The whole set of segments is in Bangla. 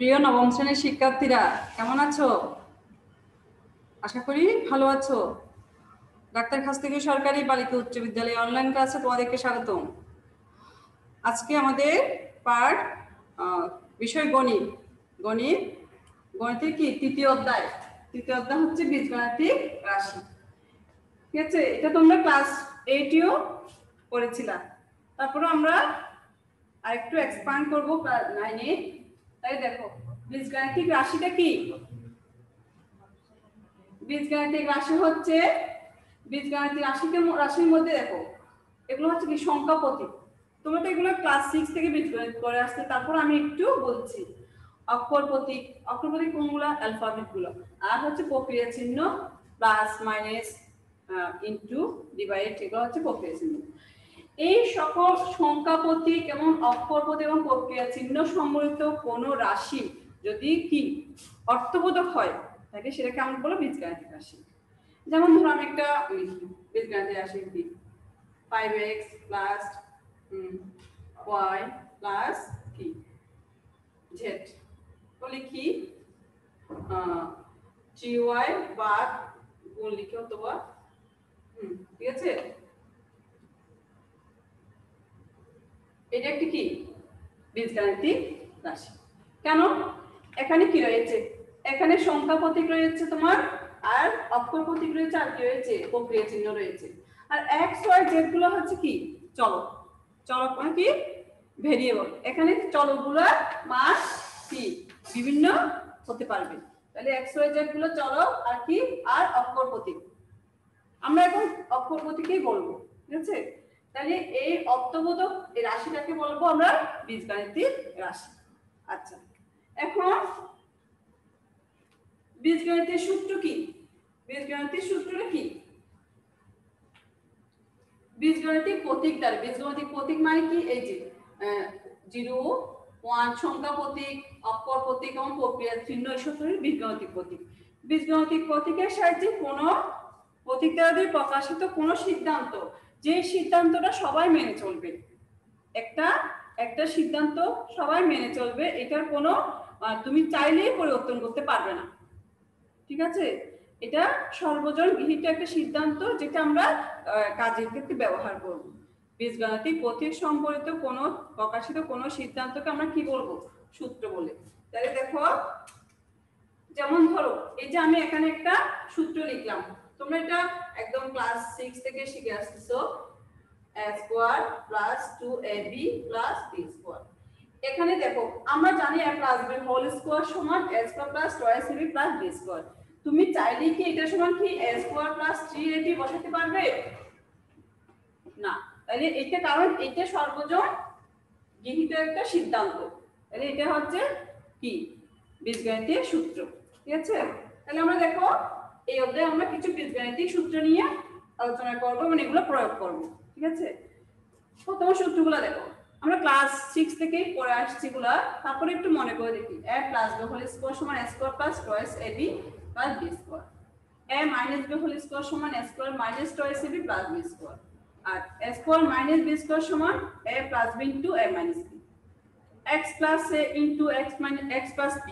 প্রিয় নবম শ্রেণীর শিক্ষার্থীরা কেমন আছো? আশা করি ভালো আছো। ডাক্তার খাস্তিকি সরকারি বালিকা উচ্চ বিদ্যালয় অনলাইন ক্লাসে তোমাদেরকে স্বাগতম। আজকে আমাদের পাঠ বিষয় গণিত। গণিতের কি তৃতীয় অধ্যায় হচ্ছে বীজগাণিতিক রাশি। ঠিক আছে, এটা তোমরা ক্লাস 8-এও পড়েছিলা। তারপরে আমরা আরেকটু এক্সপ্যান্ড করবো ক্লাস 9-এ। তাই দেখো বীজগাণিতিক রাশিটা কি। বীজগাণিতিক রাশি হচ্ছে বীজগাণিতিক রাশির মধ্যে দেখো এগুলো হচ্ছে কি সংখ্যা প্রতীক। তোমরা তো এগুলো ক্লাস 6 থেকে বীজগণিত করে আসছে। তারপর আমি একটু বলছি অক্ষর প্রতীক কোনগুলো? অ্যালফাবেট গুলো। আর হচ্ছে প্রক্রিয়া চিহ্ন, প্লাস মাইনাস, ইনটু, ডিভাইড, এগুলো হচ্ছে প্রক্রিয়া চিহ্ন। এই সকল সংখ্যা প্রতীক এবং অক্ষর প্রতীক এবং প্রক্রিয়া চিহ্ন সম্বলিত কোন রাশি যদি কি অর্থবোধক হয় তাহলে সেটাকে আমরা বলবো বীজগাণিতিক রাশি। যেমন ধরো আমি একটা বীজগাণিতিক রাশি লিখি 5x প্লাস y প্লাস কি z, তো লিখি 3y বা গুণ লিখি অথবা ঠিক আছে। এটা একটি কি বীজগাণিতিক রাশি। কেন? এখানে কি রয়েছে? এখানে সংখ্যা প্রতীক রয়েছে তোমার, আর অক্ষর প্রতীক রয়েছে, আর কি রয়েছে? প্রক্রিয়া চিহ্ন রয়েছে। আর x y z গুলো হচ্ছে কি চলক মানে কি ভেরিয়েবল। এখানে চলকগুলোর মান কি বিভিন্ন হতে পারবে। তাহলে x y z গুলো চলক আর কি আর অক্ষর প্রতীক। আমরা এখন অক্ষর প্রতীকই বলবো, ঠিক আছে। তাহলে এই অর্থবোধক এই রাশিটাকে বলবো আমরা বীজগাণিতিক রাশি। আচ্ছা, এখন বীজগণিতের সূত্র কি? বীজগণিতের সূত্রটা কি? বীজগণিতিক প্রতীক দ্বারা, বীজগণিতিক প্রতীক মানে কি? এই যে 0, 1 সংখ্যা প্রতীক, অক্ষর প্রতীক এবং প্রক্রিয়া চিহ্ন, এসব বীজগণিতিক প্রতীক। বীজগণিতিক প্রতীকের সাহায্যে কোনো প্রতীক দ্বারা প্রকাশিত কোনো সিদ্ধান্ত, যে সিদ্ধান্তটা সবাই মেনে চলবে, একটা সিদ্ধান্ত সবাই মেনে চলবে, এটার কোনো তুমি চাইলেই পরিবর্তন করতে পারবে না, ঠিক আছে। এটা সর্বজন গৃহীত একটা সিদ্ধান্ত, যেটা আমরা কাজের ক্ষেত্রে ব্যবহার করব। বীজগাণিতিক প্রতীক সম্পর্কিত কোনো প্রকাশিত কোনো সিদ্ধান্তকে আমরা কি বলবো? সূত্র বলে। তাহলে দেখো, যেমন ধরো এই যে আমি এখানে একটা সূত্র লিখলাম, তোমরা এটা একদম ক্লাস 6 থেকে শিখে আসছো, a square plus 2ab plus b square. এখানে দেখো আমরা জানি a plus b whole square সমান a square plus 2ac plus b square. তুমি চাইলে কি এটা সমান কি a স্কয়ার প্লাস 3ab বসাতে পারবে? না। তাহলে এটা কারণ এটা সর্বজন গৃহীত একটা সিদ্ধান্ত, তাহলে এটা হচ্ছে কি বীজগাণিতিক সূত্র, ঠিক আছে। তাহলে আমরা দেখো এই অধ্যায়ে আমরা কিছু বীজগাণিতিক সূত্র নিয়ে আলোচনা করব এবং এগুলো প্রয়োগ করব, ঠিক আছে। প্রথম সূত্রগুলো দেখো আমরা ক্লাস 6 থেকে পড়ে আসছি গুলা, তারপরে একটু মনে করে দেখি। a plus b whole square সমান a square plus 2ab plus b square. a minus b whole square সমান a square minus 2ac plus b square. আর a square minus b square সমান a plus b into a minus b। x plus a into x minus x plus b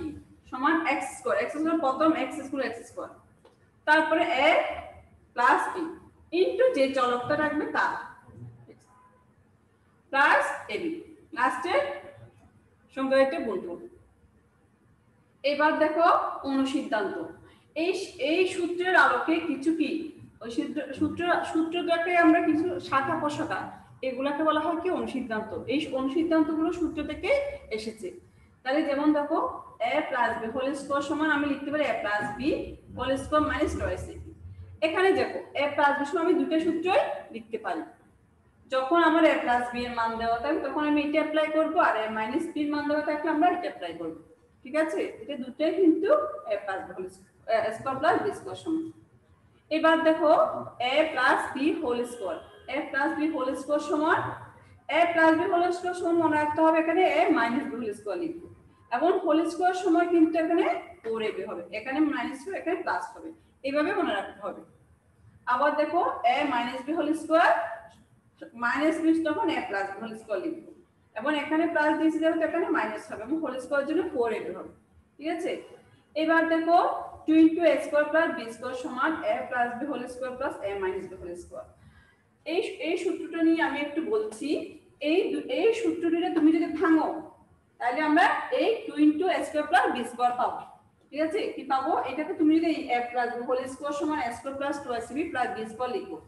সমান x স্কয়ার। x স্কয়ার প্রথম x স্কয়ার x স্কয়ার, তারপরে a প্লাস b ইনটু যে চলকটা রাখবে তা প্লাস ab, লাস্টে সংখ্যাটা গুণফল। এবার দেখো অনুসিদ্ধান্ত। এই সূত্রের আলোকে কিছু কি ওই সূত্রটাকে আমরা কিছু শাখা প্রশাখা, এগুলাকে বলা হয় কি অনুসিদ্ধান্ত। এই অনুসিদ্ধান্তগুলো সূত্র থেকে এসেছে। তাহলে যেমন দেখো a plus b whole square সমান আমি লিখতে পারি a plus b whole square minus 2ac। এখানে দেখো a প্লাস b সমান আমি দুটো সূত্রই লিখতে পারি। যখন আমার a প্লাস b এর মান দেওয়া থাকবে তখন আমি এটা অ্যাপ্লাই করব, আর a মাইনাস b এর মান দেওয়া থাকলে আমরা এটা অ্যাপ্লাই করব, ঠিক আছে। এটা দুটোই কিন্তু a plus b whole square plus b square সমান। এবার দেখো a plus b whole square, a plus b whole square সমান a plus b whole square সমান মনে রাখতে হবে এখানে a minus b whole square লিখব, এবং হোল স্কয়ার সময় কিন্তু এখানে 4ab হবে, এখানে মাইনাস হবে এখানে প্লাস হবে, এইভাবে মনে রাখতে হবে। আবার দেখো a minus b whole square minus b তখন a plus b whole square লিখব, এবং এখানে প্লাস দিয়েছি যেহেতু এখানে মাইনাস হবে এবং হোল স্কয়ারের জন্য 4ab হবে। ঠিক আছে, এবার দেখো 2 * a square plus b square সমান a plus b whole square plus a minus b whole square. এই সূত্রটা নিয়ে আমি একটু বলছি। এই সূত্রটিতে তুমি যদি ভাঙো তাহলে আমরা এই 2 * a square plus b square পাবো। ঠিক আছে, কি পাবো? এটাকে তুমি যদি a plus b whole square সমান a square plus 2ac plus b square লিখো,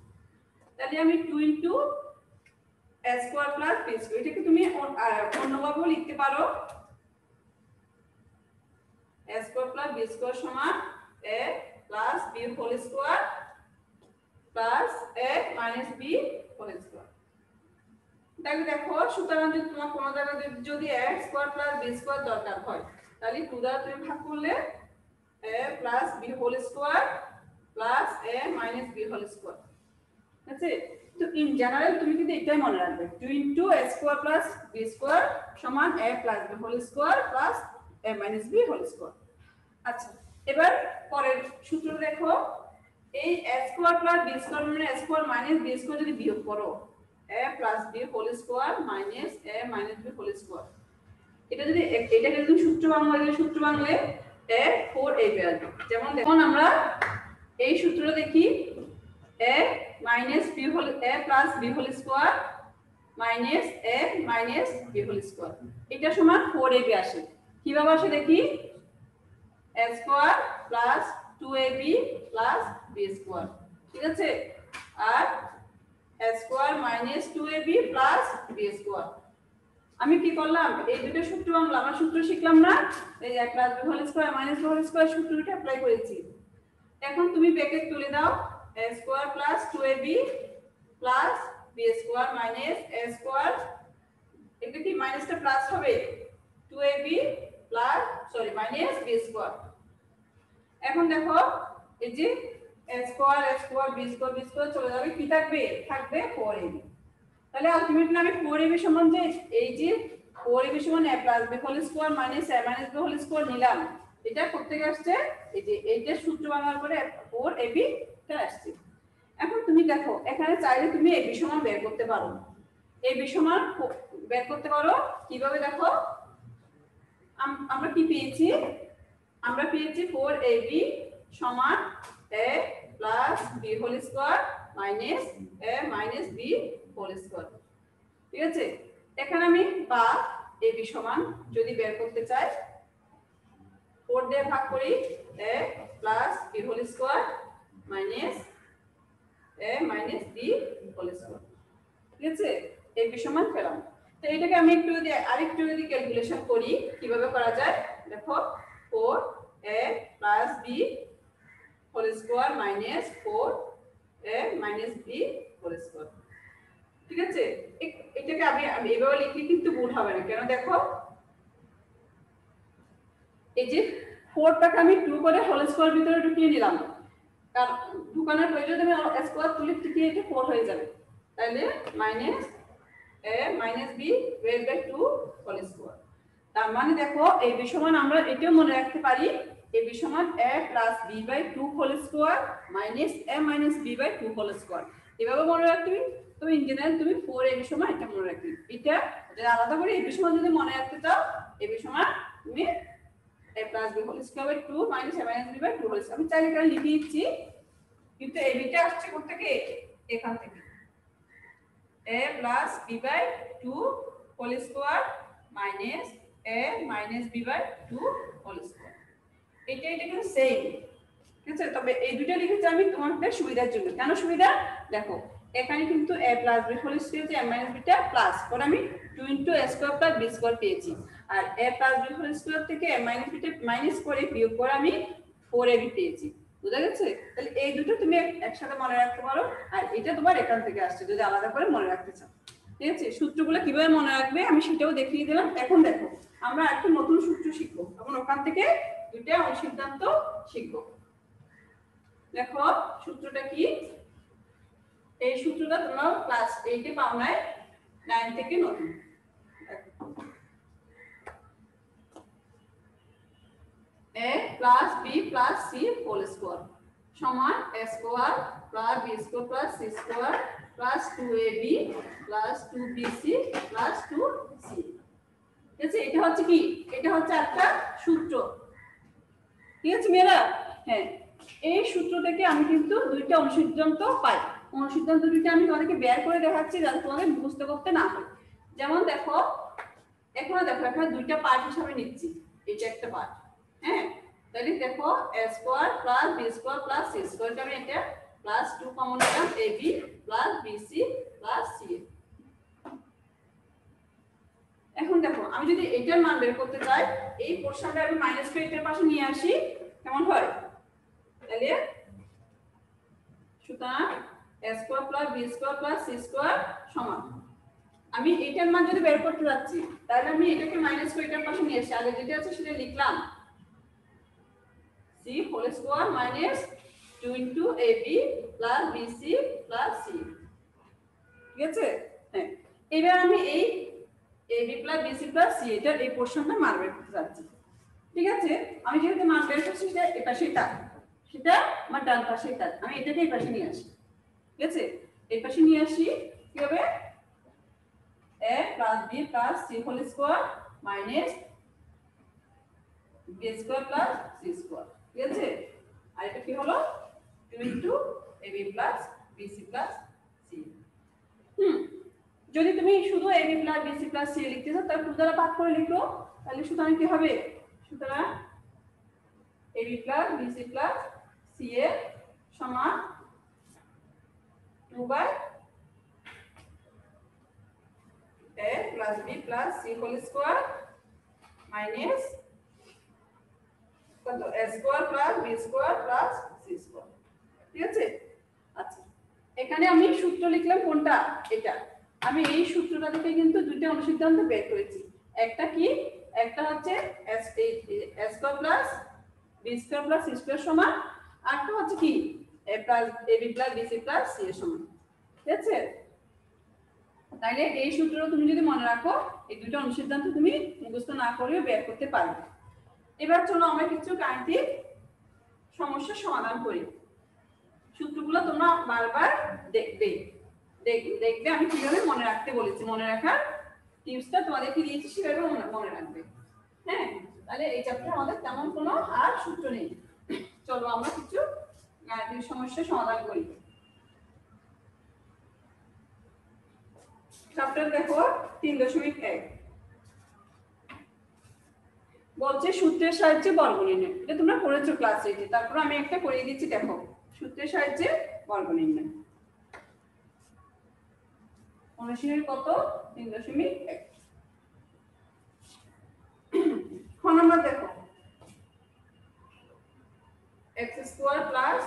তাহলে আমি 2 * a square plus b square, এটাকে তুমি অন্যভাবেও লিখতে পারো। a square plus b square সমান a plus b whole square plus a minus b whole square. তাহলে দেখো, সুতরাং যদি তোমার কোনো জায়গায় যদি a square plus b square দরকার হয়, তাহলে 2 দ্বারা তুমি ভাগ করলে a plus b whole square plus a minus b whole square. ঠিক আছে, তো ইন জেনারেল তুমি কিন্তু এটাই মনে রাখবে, 2 * a square plus b square সমান a plus b whole square plus a minus b whole square. আচ্ছা, এবার পরের সূত্র দেখো, এই a square plus b square মানে a square minus b square যদি বিয়োগ করো, a plus b whole square minus a minus b whole square, এটাকে যদি সূত্র বাংলায় a 4ab আসবে। যেমন দেখুন আমরা এই সূত্রটা দেখি, a minus b whole a plus b whole square minus a minus b whole square, এটা সমান 4ab আসে। কিভাবে আসে দেখি, a square plus 2ab plus b square. ঠিক আছে, আর a square minus 2ab plus b square. আমি কি করলাম, এই দুটো সূত্র আমরা সূত্র শিখলাম না, এই a plus b whole square minus b whole square সূত্রটা অ্যাপ্লাই করেছি। এখন তুমি ব্র্যাকেট তুলে দাও, a square plus 2ab plus b square minus a square, এটা কি মাইনাসটা প্লাস হবে, 2ab plus minus b square. এখন দেখো এই যে a স্কয়ার b স্কয়ার চলে যাবে, কি থাকবে 4ab। তাহলে আলটিমেটলি আমি 4ab সমান যে এই যে 4ab সমান a plus b whole square minus a minus b whole square নিলাম, এটা করতে আসছে এই যে এইটা সূত্র বানানোর পরে 4ab টা আসছে। এখন তুমি দেখো, এখানে চাইলে তুমি ab সমান বের করতে পারো, ab সমান বের করতে পারো কিভাবে দেখো, আমরা কি পেয়েছি, আমরা পেয়েছি 4ab সমান a plus b whole square minus a minus b whole square. ঠিক আছে, এখানে আমি বা ab সমান যদি বের করতে চাই, 4 দিয়ে ভাগ করি, a plus b whole square minus a minus b whole square. ঠিক আছে, ab সমান পেলাম। তো এটাকে আমি আরেকটু যদি ক্যালকুলেশন করি, কিভাবে করা যায় দেখো, 4a plus b whole square minus 4a minus b whole square. ঠিক আছে, এটাকে আমি এভাবে লিখলে কিন্তু ভুল হবে না, কেন দেখো এই যে 4টাকে আমি 2 করে হোল স্কয়ার ভিতরে ঢুকিয়ে নিলাম, কারণ ঢুকানোর প্রয়োজন আমি স্কয়ার তুলে টিকিয়ে এটা 4 হয়ে যাবে, তাহলে minus a minus b divide by 2 whole square. তার মানে দেখো ab সমান আমরা এটাও মনে রাখতে পারি, ab সমান a plus b by 2 whole square minus a minus b by 2 whole square. এভাবে মনে রাখতে তুমি ইন জেনারেল তুমি 4ab সমান এটা মনে রাখবে। এটা যদি আলাদা করে ab সমান যদি মনে রাখতে চাও, ab সমান তুমি a plus b whole square by 2 minus a minus b by 2 whole square. আমি চাইলে এটা লিখে দিচ্ছি, কিন্তু ab টা আসছে কোথা থেকে, এখান থেকে, a plus b by 2 whole square minus a minus b by 2 whole square. এটা কিন্তু সেম। ঠিক আছে, তবে এই দুটো লিখেছি আমি তোমাদের সুবিধার জন্য। কেন সুবিধা দেখো, এখানে কিন্তু a plus b whole square যে a মাইনাস b টা প্লাস করে আমি 2 * a square plus b square পেয়েছি, আর a plus b whole square থেকে a মাইনাস b টা মাইনাস করে বিয়োগ করে আমি 4ab পেয়েছি। বুঝা গেছে? তাহলে এই দুটো তুমি একসাথে মনে রাখতে পারো, আর এটা তোমার এখান থেকে আসছে যদি আলাদা করে মনে রাখতে চাও। ঠিক আছে, সূত্রগুলো কিভাবে মনে রাখবে আমি সেটাও দেখিয়ে দিলাম। এখন দেখো আমরা একটা নতুন সূত্র শিখবো, এখন ওখান থেকে দুইটা অনুসিদ্ধান্ত শিখবো। দেখো সূত্রটা কি, এই সূত্রটা তোমরা ক্লাস 8 এ পাও নাই, 9 থেকে নতুন। a plus b plus c whole square সমান a square plus b square plus c square plus 2ab plus 2bc plus 2c c. ঠিক আছে, এটা হচ্ছে কি, এটা হচ্ছে একটা সূত্র। ঠিক আছে মেয়েরা? হ্যাঁ, এই সূত্র থেকে আমি কিন্তু দুইটা অনুসিদ্ধান্ত পাই। অনুসিদ্ধান্ত দুইটা আমি তোমাদেরকে বের করে দেখাচ্ছি যাতে তোমাদের মুখস্থ করতে না হয়। যেমন দেখো, এখানে দুইটা পার্ট হিসাবে নিচ্ছি, এটা একটা পার্ট। হ্যাঁ, তাহলে দেখো a square plus b square plus c square, আমি এটা প্লাস 2 কমন নিলাম, ab plus bc plus ca। এখন দেখো, আমি যদি এটার মান বের করতে চাই, এই পোরশনটা আমি মাইনাস করে এটার পাশে নিয়ে আসি, কেমন হয়? তাহলে সুতরাং a square plus b square plus c square সমান, আমি এটার মান যদি বের করতে যাচ্ছি তাহলে আমি এটাকে মাইনাস করে এটার পাশে নিয়ে আসি, আগে যেটা আছে সেটা লিখলাম, c whole square minus 2 into ab plus bc plus c। ঠিক আছে? হ্যাঁ, এবার আমি এই ab plus bc plus c এটার এই পোরশনটা মান বের করতে যাচ্ছি। ঠিক আছে, আমি যেহেতু মান বের করছি সেটা এই পাশেই থাক, সেটা আমার ডান পাশেই থাক, আমি এটাকে এই পাশে নিয়ে আসি। ঠিক আছে, এই পাশে নিয়ে আসি, কি হবে? a plus b plus c whole square minus b square plus c square. ঠিক আছে, আর এটা কি হলো 2 into ab plus bc plus c। যদি তুমি শুধু ab plus bc plus c লিখতে চাও তাহলে 2 দ্বারা ভাগ করে লিখো, তাহলে সুতরাং কি হবে? সুতরাং ab plus bc plus c এর সমান 2 by a plus b plus c whole square minus কত a square plus b square plus c square. ঠিক আছে, আচ্ছা এখানে আমি সূত্র লিখলাম কোনটা, এটা। আমি এই সূত্রটা থেকে কিন্তু দুইটা অনুসিদ্ধান্ত বের করেছি। একটা কি, একটা হচ্ছে a square plus b square plus c square সমান, আর একটা হচ্ছে কি a plus ab plus bc plus c এর সমান। ঠিক আছে, তাইলে এই সূত্র তুমি যদি মনে রাখো, এই দুটো অনুসিদ্ধান্ত তুমি মুখস্থ না করেও বের করতে পারবে। এবার চলো আমরা কিছু গাণিতিক সমস্যার সমাধান করি। সূত্রগুলো তোমরা বারবার দেখবে, দেখবে আমি কিভাবে মনে রাখতে বলেছি, মনে রাখার টিপসটা তোমাদেরকে দিয়েছি, সেভাবে মনে রাখবে। হ্যাঁ, তাহলে এই চ্যাপ্টারে আমাদের তেমন কোনো আর সূত্র নেই। চলো আমরা কিছু গাণিতিক সমস্যার সমাধান করি। চ্যাপ্টার দেখো 3.1 বলছে সূত্রের সাহায্যে বর্গ নির্ণয়। এটা তোমরা পড়েছো ক্লাস 8-এ, তারপর আমি একটা করিয়ে দিচ্ছি, দেখো সূত্রের সাহায্যে বর্গ নির্ণয়। অনুশীলনী কত 3.1। খ নাম্বার দেখো x square plus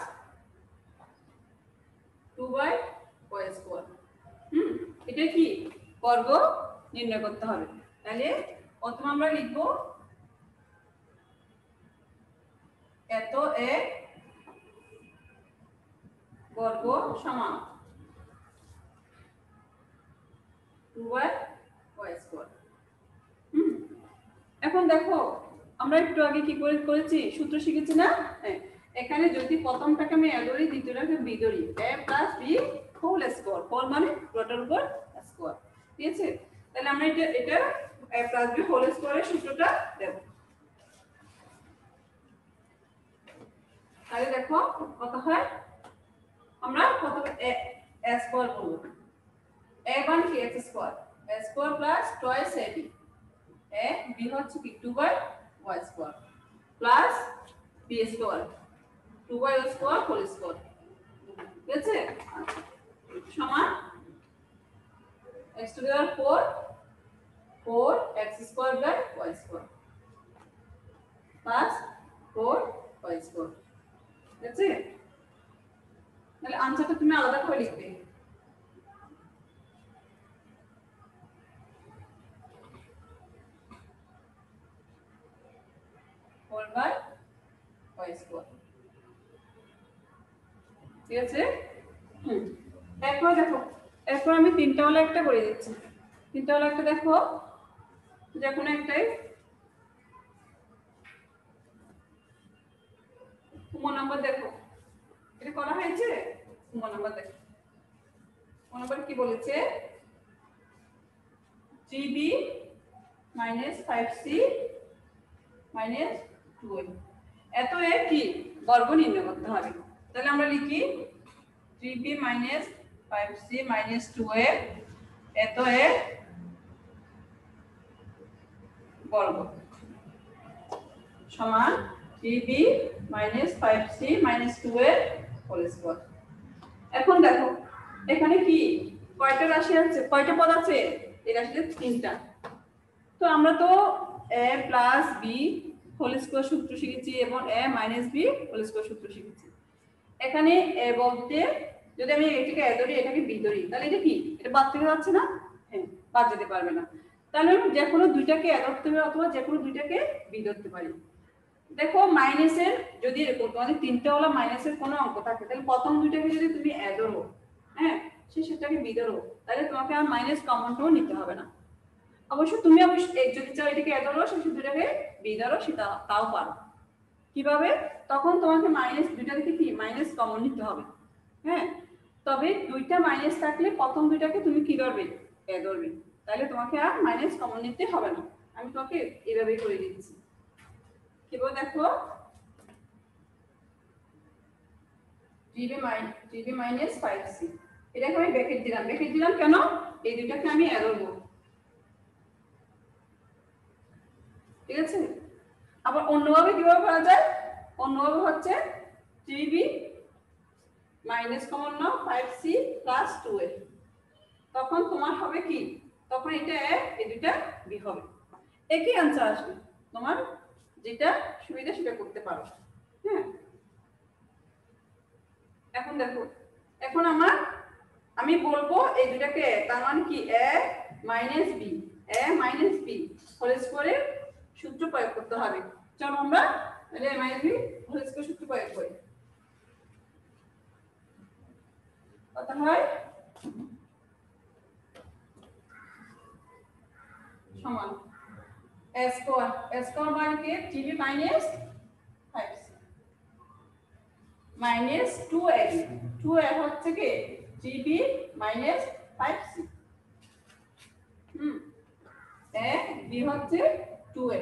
2y square. এটা কি বর্গ নির্ণয় করতে হবে। তাহলে প্রথমে আমরা লিখব এত এক বর্গ সমান 2y স্কয়ার। এখন দেখো আমরা একটু আগে কি করেছি, সূত্র শিখেছি না? হ্যাঁ, এখানে যদি প্রথমটাকে আমি a ধরি, দ্বিতীয়টাকে b ধরি, a plus b whole square, whole মানে পুরোটার উপর স্কয়ার। ঠিক আছে, তাহলে আমরা এটা a প্লাস b হোল স্কয়ারের সূত্রটা দেব। তাহলে দেখো কত হয়, আমরা প্রথমে a স্কয়ার করব, a মানে কি x square, a square plus twice ab, a b হচ্ছে কি 2y square plus b square 2y square whole square. ঠিক আছে, সমান x to the power 4 x square by y square plus 4y square. ঠিক আছে, তাহলে আনসারটা তুমি আলাদা করে লিখবে। ঠিক আছে, এরপর দেখো, এরপর আমি তিনটা ওয়ালা একটা করে দিচ্ছি। তিনটা ওয়ালা একটা দেখো, যে কোনো একটাই কুমো নাম্বার দেখো, এটা করা হয়েছে। কুমো নাম্বার দেখো, কুমো নাম্বার কি বলেছে, 3b minus 5c minus 2a। এত এ কি বর্গ নির্ণয় করতে হবে। তাহলে আমরা লিখি 3b minus 5c minus 2a এত এ বর্গ সমান 3b minus 5c minus 2a whole square. এখন দেখো এখানে কি কয়টা রাশি আছে, কয়টা পদ আছে? এই রাশিতে তিনটা। তো আমরা তো a plus b whole square সূত্র শিখেছি এবং a minus b whole square সূত্র শিখেছি। এখানে a বলতে যদি আমি এটাকে a ধরি এটাকে b ধরি তাহলে এটা কি, এটা বাদ থেকে যাচ্ছে না? হ্যাঁ, বাদ যেতে পারবে না। তাহলে আমি যে কোনো দুইটাকে a ধরতে পারি অথবা যে কোনো দুইটাকে b ধরতে পারি। দেখো মাইনাসের যদি এরকম তোমাদের তিনটা হলো মাইনাসের কোনো অঙ্ক থাকে তাহলে প্রথম দুইটাকে যদি তুমি a ধরো, হ্যাঁ, সেটাকে b ধরো, তাহলে তোমাকে আর মাইনাস কমনটাও নিতে হবে না। অবশ্য তুমি যদি চাও এটাকে a ধরো শেষের দুইটাকে b ধরো সেটা তাও পারো। কিভাবে? তখন তোমাকে মাইনাস দুইটা থেকে কি মাইনাস কমন নিতে হবে। হ্যাঁ, তবে দুইটা মাইনাস থাকলে প্রথম দুইটাকে তুমি কি ধরবে? a ধরবে, তাহলে তোমাকে আর মাইনাস কমন নিতে হবে না। আমি তোমাকে এভাবেই করে দিচ্ছি। কিভাবে দেখো, 3b মাইনাস 5c এটাকে আমি ব্র্যাকেট দিলাম কেন? এই দুইটাকে আমি a ধরবো, ঠিক আছে? আবার অন্যভাবে কিভাবে করা যায়? অন্যভাবে হচ্ছে 3b মাইনাস কমন নাও 5c প্লাস 2a, তখন তোমার হবে কি, তখন এটা a এই দুইটা b হবে, একই आंसर আসবে। তোমার যেটা সুবিধা সেটা করতে পারো। হ্যাঁ, এখন দেখো, এখন আমি বলবো এই দুটাকে, তার মানে কি a মাইনাস b হোল স্কয়ারের সূত্র প্রয়োগ করতে হবে। চলো আমরা তাহলে a minus b whole square সূত্র প্রয়োগ করি। কত হয়? সমান a স্কয়ার মানে কি 3b minus 5c minus 2a হচ্ছে কি 3b minus 5c, a b হচ্ছে 2a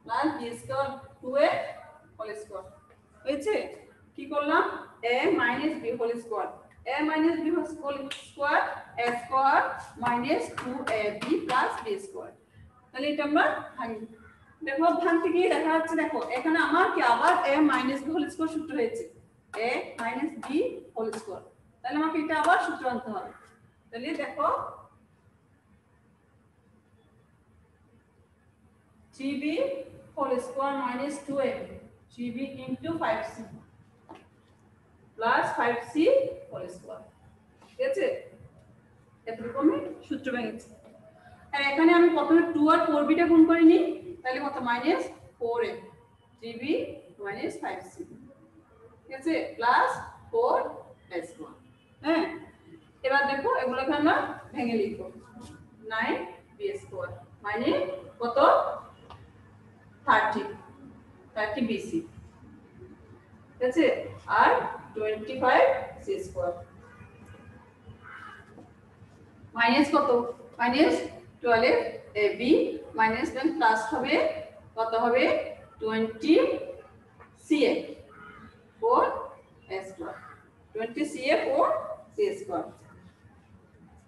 plus b square 2a whole square হয়েছে। কি করলাম? a minus b whole square, a minus b whole square a square minus 2ab plus b square. তাহলে এটা আমরা ভাঙি। দেখো ভাঙতে গিয়ে দেখা যাচ্ছে, দেখো এখানে আমার কি আবার a minus b whole square সূত্র হয়েছে, a minus b whole square. তাহলে আমাকে এটা আবার সূত্র আনতে হবে। তাহলে দেখো 3b whole square minus 2ab 3b into 5c plus 5c whole square, ঠিক আছে? এতরকমই সূত্র ভেঙেছে। আর এখানে আমি প্রথমে 2 আর 4b টা গুণ করে নিই, তাহলে কত? Minus 4a 3b minus 5c, ঠিক আছে? Plus 4a square. হ্যাঁ, এবার দেখো এগুলোকে আমরা ভেঙে লিখব। 9b স্কয়ার মানে কত? 30bc, ঠিক আছে? আর 25c স্কয়ার মাইনাস কত? Minus 12ab minus then plus হবে কত হবে? 20ca 4a square 20ca 4c square.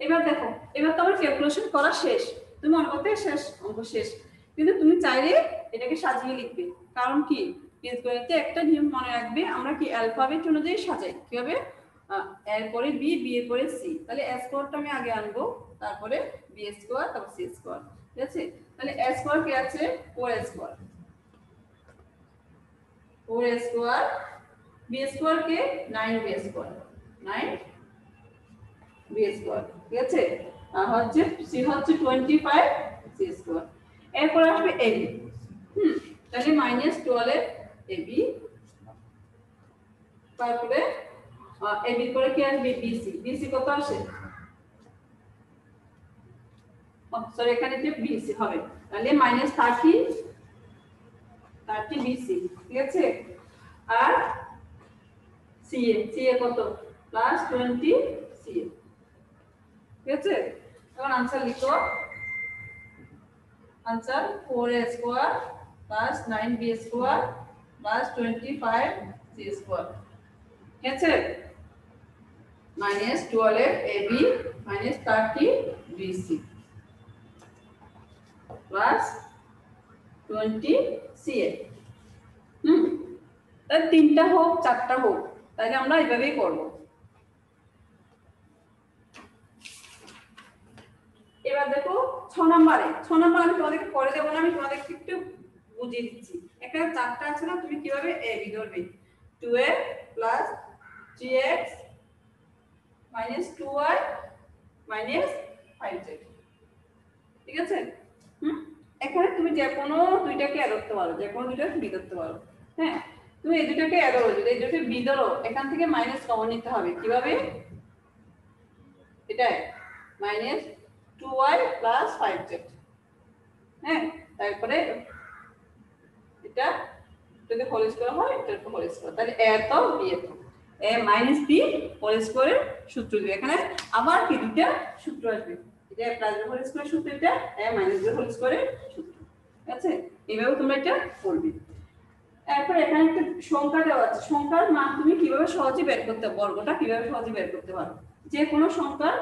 এবার দেখো, এবার তো আমার ক্যালকুলেশন করা শেষ, তুমি মনে করতে শেষ, অঙ্ক শেষ, কিন্তু তুমি চাইলে এটাকে সাজিয়ে লিখবে। কারণ কি, বীজগণিতে একটা নিয়ম মনে রাখবে, আমরা কি অ্যালফাবেট অনুযায়ী সাজাই। কি হবে? এর পরে বি, বি এর পরে সি, তাহলে এ স্কয়ারটা আমি আগে আনবো, তারপরে বি স্কয়ার, তারপর সি স্কয়ার, ঠিক আছে? তাহলে এ স্কয়ার কি আছে? 4a square 4a square, B square কে 9b স্কয়ার 9b স্কয়ার, ঠিক আছে? আর হচ্ছে সি হচ্ছে 25c স্কয়ার। এরপর আসবে ab, তাহলে মাইনাস 12 ab, তারপরে ab এর পরে কি আসবে? bc, bc কত আসে? সরি এখানে যে bc হবে, তাহলে মাইনাস 30 bc, ঠিক আছে? আর ca কত? প্লাস 20 ca, ঠিক আছে? এখন आंसर লিখো answer 4a square plus 9b square plus 25c square ঠিক আছে minus 12ab minus 30bc plus 20ca তাই তিনটা হোক চারটা হোক তাহলে আমরা এইভাবেই করব এবার দেখো 6 নম্বরে 6 নম্বর আমি তোমাদেরকে করে দেব না আমি তোমাদেরকে একটু বুঝিয়ে দিচ্ছি এখানে চারটা আছে না তুমি কিভাবে ab ধরবে 2a plus 3x minus 2y minus 5z ঠিক আছে এখানে তুমি যে কোনো দুইটাকে অ্যাড করতে পারো যে কোনো দুইটা বি ধরতে পারো হ্যাঁ তুমি এই দুইটাকে অ্যাড করো যদি এই দুইটাকে বি ধরো এখান থেকে মাইনাস কমন নিতে হবে কিভাবে এটা মাইনাস 2y plus 5z হ্যাঁ তারপরে এটা যদি হোল স্কয়ার হয় এটার হোল স্কয়ার তাহলে a তো b তো a minus b হোল স্কয়ারের সূত্র দিবে এখানে আবার কি দুটো সূত্র আসবে এটা প্লাস b হোল স্কয়ারের সূত্র এটা a minus b হোল স্কয়ারের সূত্র ঠিক আছে এইভাবে তোমরা এটা করবে এরপর এখানে একটা সংখ্যা দেওয়া আছে সংখ্যার মান তুমি কিভাবে সহজে বের করতে বর্গটা কিভাবে সহজে বের করতে পারো যে কোনো সংখ্যার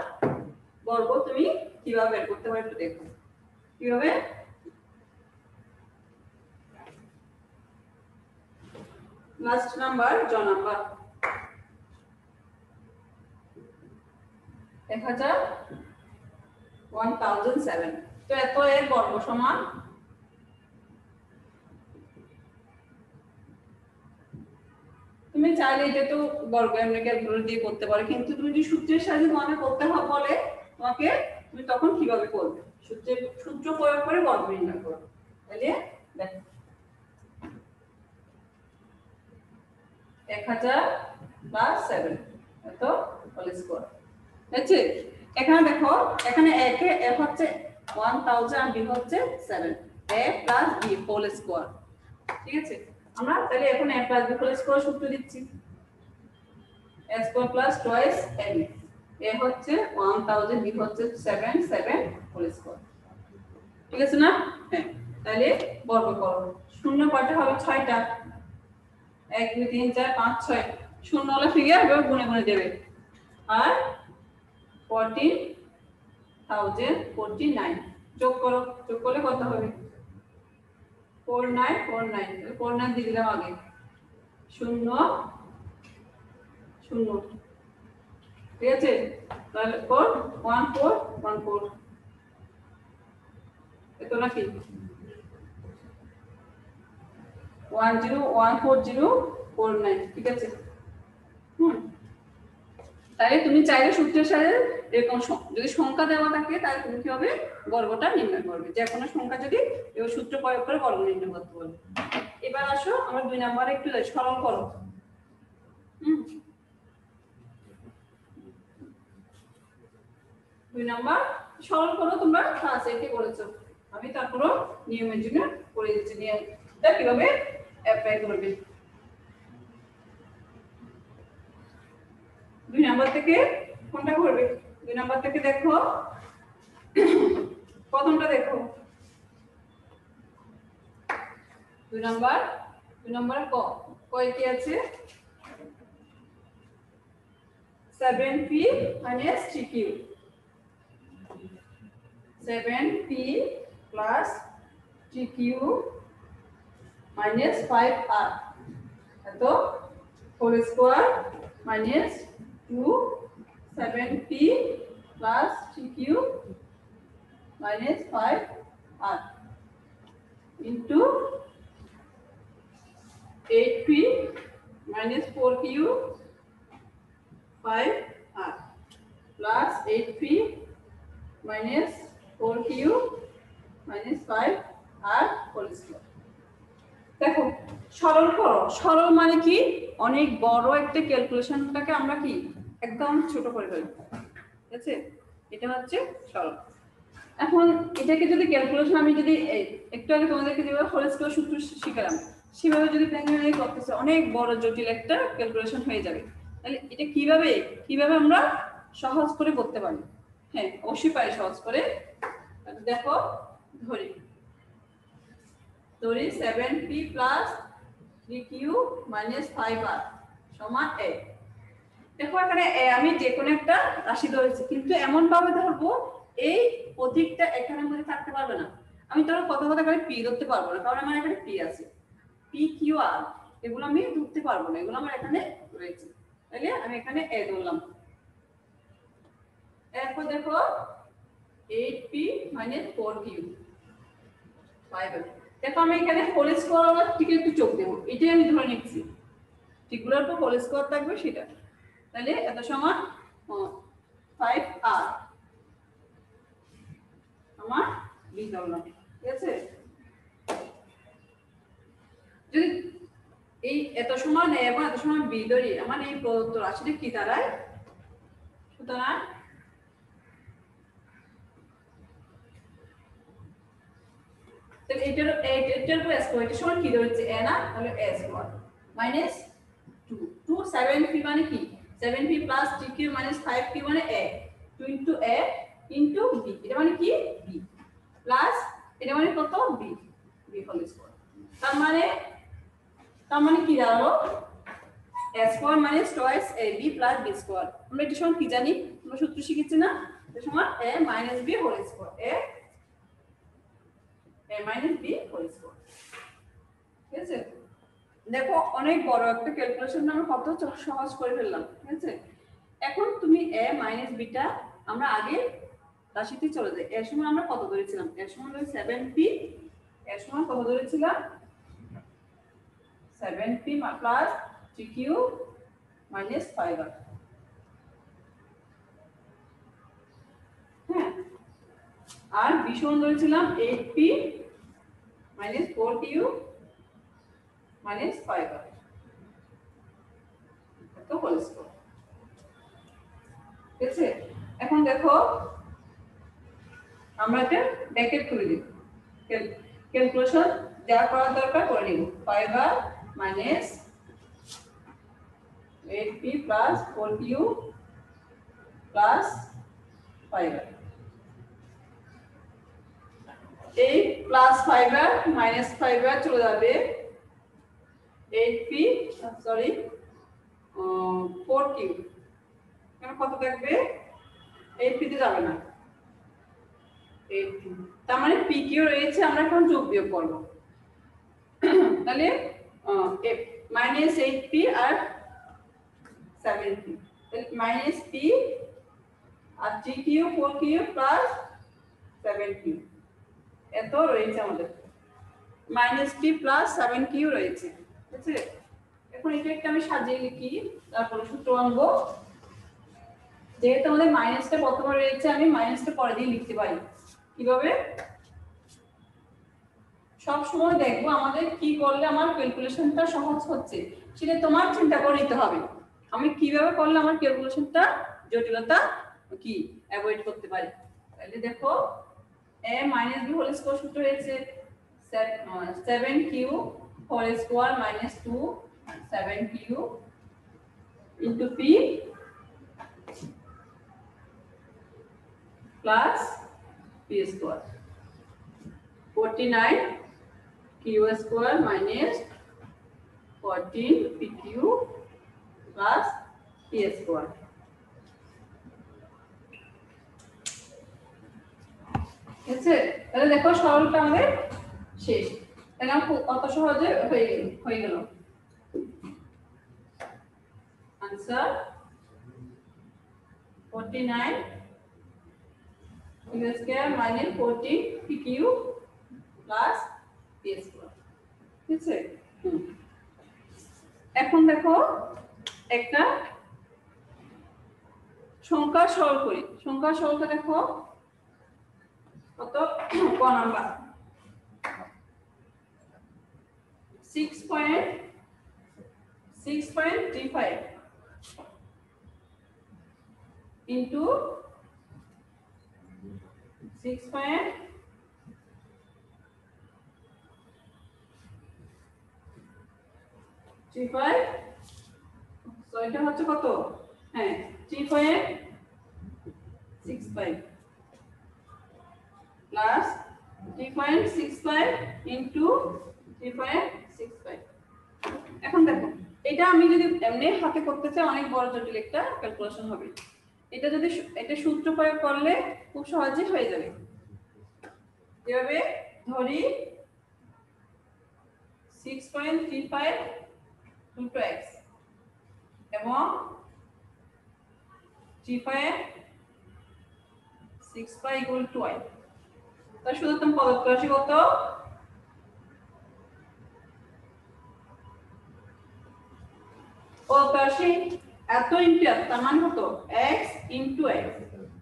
বর্গ তুমি কিভাবে বের করতে পারো একটু দেখো কিভাবে লাস্ট নাম্বার জ নাম্বার 1007 তো এত এর বর্গ সমান তুমি চাইলে এটা তো বর্গ এমনি ক্যালকুলেটর দিয়ে করতে পারো কিন্তু তুমি যদি সূত্রের সাহায্যে তোমাকে করতে হবে বলে তোমাকে তুমি তখন কিভাবে করবে সূত্র প্রয়োগ করে বর্গ নির্ণয় করো তাহলে দেখো 1000 প্লাস 7 এত হোল স্কয়ার আছে এখানে দেখো এখানে a কে f হচ্ছে 1000 আর b হচ্ছে 7 a plus b whole square ঠিক আছে আমরা তাহলে এখন a plus b whole square সূত্র দিচ্ছি a square plus twice ab a হচ্ছে 1000 b হচ্ছে 7 হোল স্কয়ার ঠিক আছে না হ্যাঁ তাহলে বর্গ করো শূন্য কয়টা হবে 6টা 1 2 3 4 5 6 শূন্য হলে ফিগার এভাবে গুণে গুণে দেবে আর 14049 যোগ করো যোগ করলে কত হবে 4949 49 দিয়ে দিলাম আগে 0 0 ঠিক আছে তাহলে 1414 এত নাকি 101449 ঠিক আছে তাহলে তুমি চাইলে সূত্রের সাথে এরকম যদি সংখ্যা দেওয়া থাকে তাহলে তুমি কি হবে বর্গটা নির্ণয় করবে যে কোনো সংখ্যা যদি এই সূত্র প্রয়োগ করে বর্গ নির্ণয় করতে বলে এবার আসো আমরা 2 নম্বরে একটু সরল করো 2 নম্বর সরল করো তোমরা ক্লাস 8 এ করেছো আমি তারপরও নিয়মের জন্য করে দিচ্ছি নিয়মটা কিভাবে অ্যাপ্লাই করবে 2 নাম্বার থেকে কোনটা করবে 2 নাম্বার থেকে দেখো প্রথমটা দেখো 2 নাম্বার কয় কি আছে 7p minus 3q 7p plus 3q minus 5r এত whole square minus 2 7p plus 3q minus 5r into 8p minus 4q 5r plus 8p minus 4q minus 5r whole square দেখো সরল করো সরল মানে কি অনেক বড় একটা ক্যালকুলেশনটাকে আমরা কি একদম ছোট করে ফেলব ঠিক আছে এটা হচ্ছে সরল এখন এটাকে যদি ক্যালকুলেশন আমি যদি একটু আগে তোমাদেরকে যেভাবে হোল স্কয়ার সূত্র শিখালাম সেভাবে যদি প্ল্যানিং করতেছে অনেক বড় জটিল একটা ক্যালকুলেশন হয়ে যাবে তাহলে এটা কিভাবে আমরা সহজ করে করতে পারি হ্যাঁ অবশ্যই পারি সহজ করে দেখো ধরি ধরি 7p plus 3q minus 5r সমান a। দেখো এখানে আমি যে কোনো একটা রাশি ধরেছি, কিন্তু এমন ভাবে ধরবো এই প্রতীকটা এখানের মধ্যে থাকতে পারবে না। আমি ধরো কথা এখানে p ধরতে পারবো না, কারণ আমার এখানে p আছে, p q r এগুলো আমি ধরতে পারবো না, এগুলো আমার এখানে রয়েছে। তাহলে আমি এখানে a ধরলাম। এরপর দেখো 8p মাইনাস 4q 5। দেখো আমি এখানে হোল স্কয়ার ঠিক একটু চোখ দেবো, এটাই আমি ধরে নিচ্ছি, ঠিকগুলোর উপর হোল স্কয়ার থাকবে সেটা। তাহলে এত সমান 5r আমার b ধরলাম, ঠিক আছে। যদি এই এত সমান a এবং এত সমান b ধরি, আমার এই প্রদত্ত রাশিটা কি দাঁড়ায়? সুতরাং এটার উপর স্কয়ার, এটা সমান কি ধরেছে a না, তাহলে a স্কয়ার মাইনাস 2 7p মানে কি 7p plus 3q minus 5q মানে a 2 into a into b, এটা মানে কি b প্লাস এটা মানে কত b হোল স্কয়ার। তার মানে কি দাঁড়ালো a square minus twice ab plus b square. আমরা এটা সমান কি জানি, আমরা সূত্র শিখেছি না, এটা সমান a minus b whole square, a minus b whole square, ঠিক আছে। দেখো অনেক বড় একটা ক্যালকুলেশন আমরা কত সহজ করে ফেললাম, ঠিক আছে। এখন তুমি a মাইনাস b টা আমরা আগে রাশিতে চলে যাই। এর সমান আমরা কত ধরেছিলাম, এর সমান হলো 7p, এর সমান কত ধরেছিলাম 7p plus 3q minus 5r। হ্যাঁ, আর b সমান ধরেছিলাম 8p minus 4q minus 5r এত হোল স্কয়ার, ঠিক আছে। এখন দেখো আমরা এটা ব্র্যাকেট করে দিব, ক্যালকুলেশন যা করার দরকার করে নিব। 5r minus 8p plus 4q plus 5r, এই প্লাস 5r মাইনাস 5r চলে যাবে 8p সরি 4q, কেন কত থাকবে 8p তে যাবে না 8p, তার মানে pq রয়েছে, আমরা এখন যোগ বিয়োগ করব। তাহলে মাইনাস 8p আর 7p, তাহলে মাইনাস p আর 3q 4q প্লাস 7q এত রয়েছে আমাদের, মাইনাস p প্লাস 7q রয়েছে, ঠিক আছে। এখন এটা একটা আমি সাজিয়ে লিখি, তারপরে সূত্র আনবো। যেহেতু আমাদের মাইনাসটা প্রথমে রয়েছে, আমি মাইনাসটা পরে দিয়ে লিখতে পারি। কিভাবে? সব সময় দেখবো আমাদের কি করলে আমার ক্যালকুলেশনটা সহজ হচ্ছে, সেটা তোমার চিন্তা করে নিতে হবে। আমি কিভাবে করলে আমার ক্যালকুলেশনটা জটিলতা কি অ্যাভয়েড করতে পারি। তাহলে দেখো a minus b whole square সূত্র হয়েছে 7q whole square minus 2 7q into p plus p square 49 q square minus 14 pq plus p square. ঠিক আছে, তাহলে দেখো সরলটা আমাদের শেষ, তাহলে কত সহজে হয়ে গেল answer 49 q square minus 14 pq plus p square, ঠিক আছে। এখন দেখো একটা সংখ্যা সরল করি, সংখ্যা সরলটা দেখো কত ক নাম্বার 6.35 into 6.35 সো এটা হচ্ছে কত, হ্যাঁ 3.65 প্লাস 3.65 ইনটু 3.65। এখন দেখো এটা আমি যদি এমনি হাতে করতে চাই অনেক বড় জটিল একটা ক্যালকুলেশন হবে। এটা যদি এটা সূত্র প্রয়োগ করলে খুব সহজে হয়ে যাবে। যেভাবে ধরি 6.35 দুটো x এবং 3.65 ইকুয়াল টু y। তার শুধুতম পদার্থ রাশি কত? পদার্থ রাশি এত ইনটু এত, তার মানে কত? x into x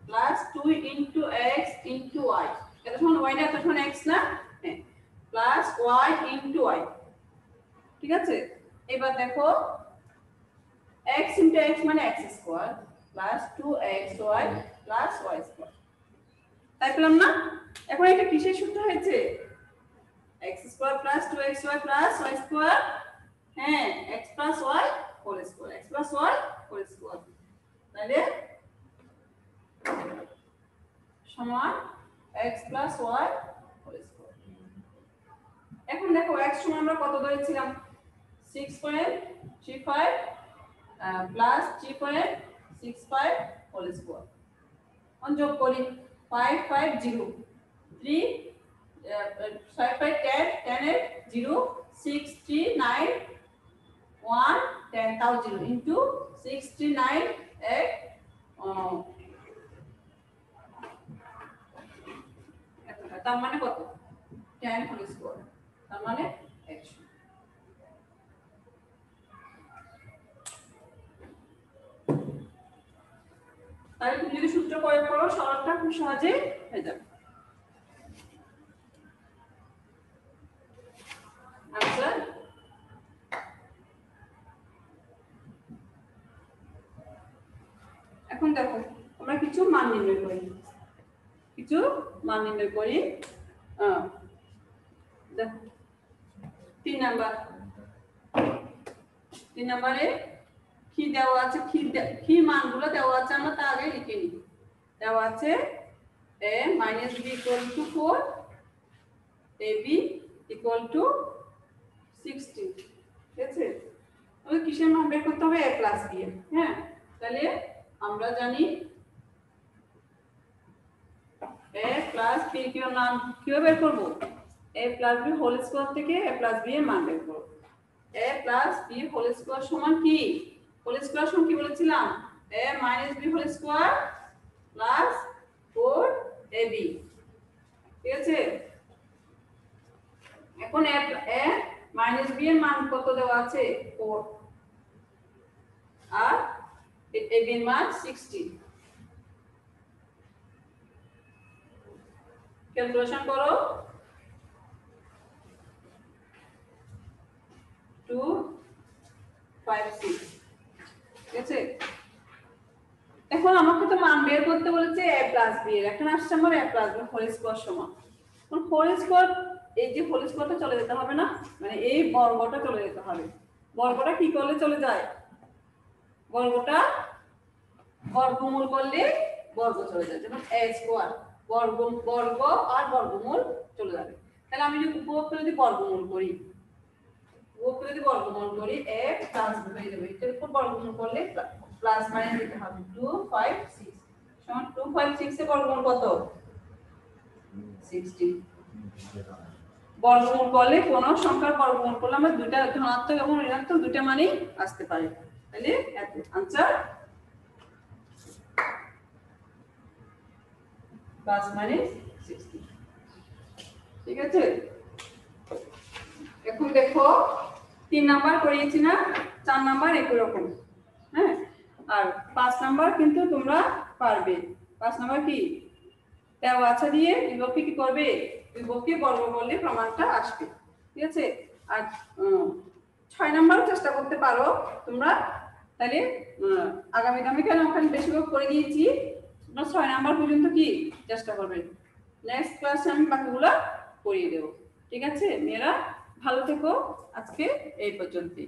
plus 2 into x into y। এটা সমান y না, এটা সমান x না, হ্যাঁ, প্লাস y ইনটু y। ঠিক আছে, এবার দেখো x ইনটু x মানে x square plus 2xy plus y square. তাই পেলাম না? এখন এটা কিসের সূত্র হয়েছে? x square plus 2xy plus y square, হ্যাঁ, x plus y whole square, x plus y whole square. তাহলে সমান x plus y whole square. এখন দেখো x সমান আমরা কত ধরেছিলাম? 6.35 প্লাস 3.65 হোল স্কয়ার। অন যোগ করি 550 3 5 5 10 10 0 6 3 9 1 10 তাও 0 ইনটু 69 8 তার মানে কত? 10 হোল স্কয়ার, তার মানে 100। তাহলে তুমি যদি সূত্র প্রয়োগ করো সরলটা খুব সহজে হয়ে যাবে। আনসার এখন দেখো আমরা কিছু মান নির্ণয় করি, কিছু মান নির্ণয় করি। দেখো 3 নম্বরে কি দেওয়া আছে, কি মানগুলো দেওয়া আছে আমরা তা আগে লিখে নিই। দেওয়া আছে a minus b equal to 4, ab equal to 16। ঠিক আছে, তবে কিসের মান বের করতে হবে? a plus b এর। হ্যাঁ, তাহলে আমরা জানি a plus b এর মান কিভাবে বের করব? a plus b whole square থেকে a plus b এর মান বের করব। a plus b whole square সমান কি? হোল স্কয়ার সমান কি বলেছিলাম? a minus b whole square plus 4ab। ঠিক আছে, এখন a minus b এর মান কত দেওয়া আছে? 4 আর ab এর মান 16। ক্যালকুলেশন করো 2 5 6। ঠিক আছে, এখন আমাকে তো মান বের করতে বলেছে a plus b এর। এখন আসছে আমার a plus b whole square সমান, এখন হোল স্কয়ার, এই যে হোল স্কয়ারটা চলে যেতে হবে না, মানে এই বর্গটা চলে যেতে হবে। বর্গটা কি করলে চলে যায়? বর্গটা বর্গমূল করলে বর্গ চলে যায়, যেমন a স্কয়ার বর্গ আর বর্গমূল চলে যাবে। তাহলে আমি যদি উপরোক্ত যদি বর্গমূল করি, a প্লাস b হয়ে যাবে। এটার উপর বর্গমূল করলে প্লাস মাইনাস দিতে হবে। 2 5 6 সমান 2 5 6 এর বর্গমূল কত? 16। বর্গমূল করলে কোন সংখ্যার বর্গমূল করলে আমরা দুটো ধনাত্মক এবং ঋণাত্মক দুটো মানই আসতে পারে। তাহলে आंसर প্লাস মাইনাস 16। ঠিক আছে, এখন দেখো 3 নাম্বার করিয়েছি না, 4 নাম্বার একই রকম। হ্যাঁ, আর 5 নাম্বার কিন্তু তোমরা পারবে। 5 নাম্বার কি? দেওয়া আছে দিয়ে বিভক্তি কি করবে? বিভক্তি বর্গ করলে প্রমাণটা আসবে। ঠিক আছে, আর 6 নাম্বারও চেষ্টা করতে পারো তোমরা। তাহলে আগামী কাল ওখানে বেশিরভাগ করে দিয়েছি, তোমরা 6 নাম্বার পর্যন্ত কি চেষ্টা করবে। নেক্সট ক্লাসে আমি বাকিগুলো করিয়ে দেব। ঠিক আছে মেয়েরা, ভালো থেকো, আজকে এই পর্যন্তই।